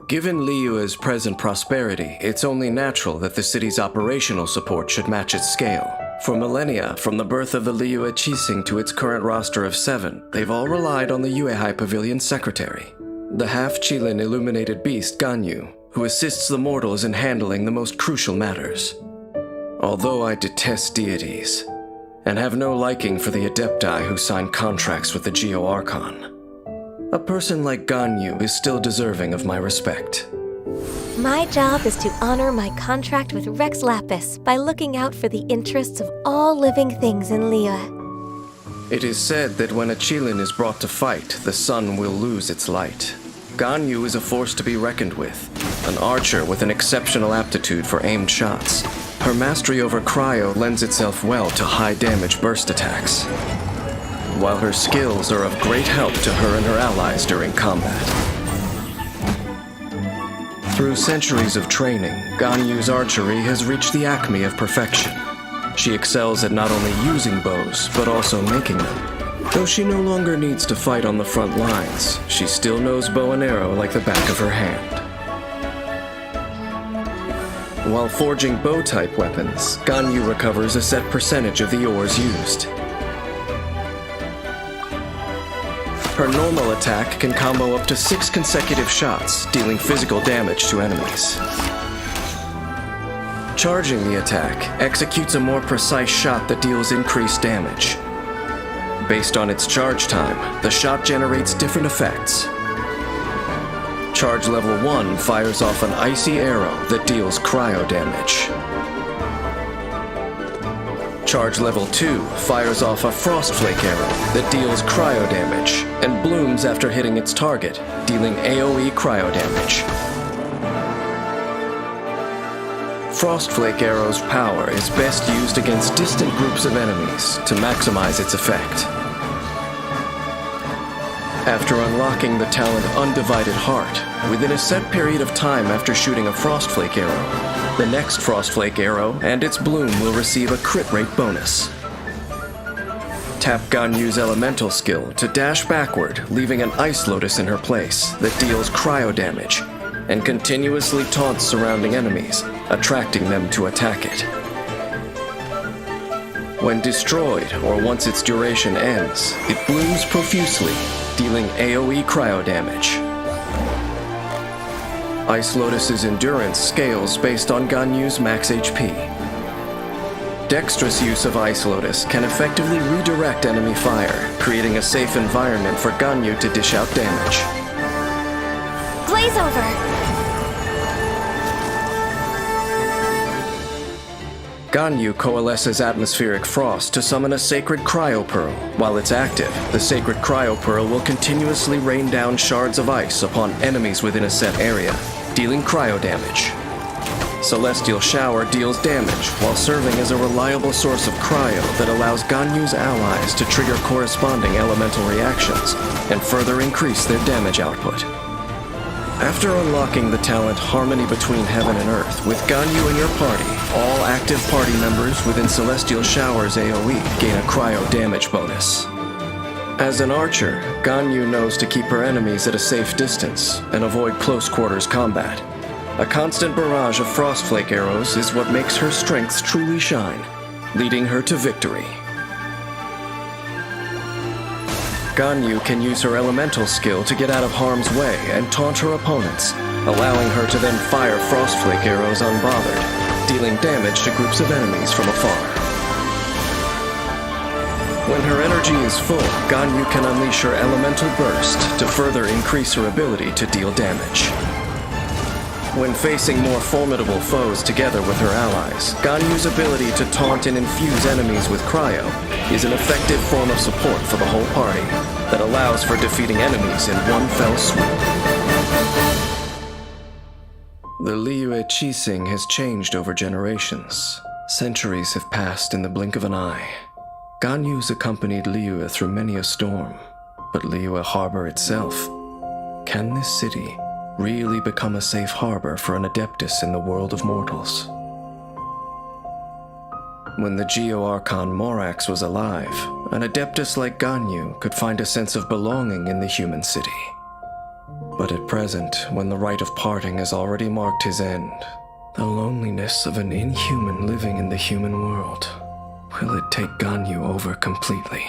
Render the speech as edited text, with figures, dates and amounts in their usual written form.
Given Liyue's present prosperity, it's only natural that the city's operational support should match its scale. For millennia, from the birth of the Liyue Qixing to its current roster of 7, they've all relied on the Yuehai Pavilion's secretary, the half-Qilin illuminated beast Ganyu, who assists the mortals in handling the most crucial matters. Although I detest deities, and have no liking for the Adepti who sign contracts with the Geo-Archon, a person like Ganyu is still deserving of my respect. My job is to honor my contract with Rex Lapis by looking out for the interests of all living things in Liyue. It is said that when a Qilin is brought to fight, the sun will lose its light. Ganyu is a force to be reckoned with, an archer with an exceptional aptitude for aimed shots. Her mastery over cryo lends itself well to high-damage burst attacks, while her skills are of great help to her and her allies during combat. Through centuries of training, Ganyu's archery has reached the acme of perfection. She excels at not only using bows, but also making them. Though she no longer needs to fight on the front lines, she still knows bow and arrow like the back of her hand. While forging bow-type weapons, Ganyu recovers a set percentage of the ores used. Her normal attack can combo up to 6 consecutive shots, dealing physical damage to enemies. Charging the attack executes a more precise shot that deals increased damage. Based on its charge time, the shot generates different effects. Charge level 1 fires off an icy arrow that deals cryo damage. Charge level 2 fires off a frost flake arrow that deals cryo damage and blooms after hitting its target, dealing AoE cryo damage. Frost flake arrow's power is best used against distant groups of enemies to maximize its effect. After unlocking the talent Undivided Heart, within a set period of time after shooting a frost flake arrow, the next Frostflake arrow and its bloom will receive a crit rate bonus. Tap Ganyu's elemental skill to dash backward, leaving an Ice Lotus in her place that deals cryo damage and continuously taunts surrounding enemies, attracting them to attack it. When destroyed, or once its duration ends, it blooms profusely, dealing AoE cryo damage. Ice Lotus's endurance scales based on Ganyu's max HP. Dexterous use of Ice Lotus can effectively redirect enemy fire, creating a safe environment for Ganyu to dish out damage. Blaze over! Ganyu coalesces atmospheric frost to summon a sacred cryo pearl. While it's active, the sacred cryo pearl will continuously rain down shards of ice upon enemies within a set area, dealing cryo damage. Celestial Shower deals damage while serving as a reliable source of cryo that allows Ganyu's allies to trigger corresponding elemental reactions and further increase their damage output. After unlocking the talent Harmony Between Heaven and Earth with Ganyu in your party, all active party members within Celestial Shower's AoE gain a cryo damage bonus. As an archer, Ganyu knows to keep her enemies at a safe distance and avoid close-quarters combat. A constant barrage of frostflake arrows is what makes her strengths truly shine, leading her to victory. Ganyu can use her elemental skill to get out of harm's way and taunt her opponents, allowing her to then fire frostflake arrows unbothered, dealing damage to groups of enemies from afar. When her energy is full, Ganyu can unleash her elemental burst to further increase her ability to deal damage. When facing more formidable foes together with her allies, Ganyu's ability to taunt and infuse enemies with cryo is an effective form of support for the whole party that allows for defeating enemies in one fell swoop. The Liyue Qixing has changed over generations. Centuries have passed in the blink of an eye. Ganyu's accompanied Liyue through many a storm, but Liyue Harbor itself, can this city really become a safe harbor for an Adeptus in the world of mortals? When the Geo-Archon Morax was alive, an Adeptus like Ganyu could find a sense of belonging in the human city. But at present, when the rite of parting has already marked his end, the loneliness of an inhuman living in the human world, will it take Ganyu over completely?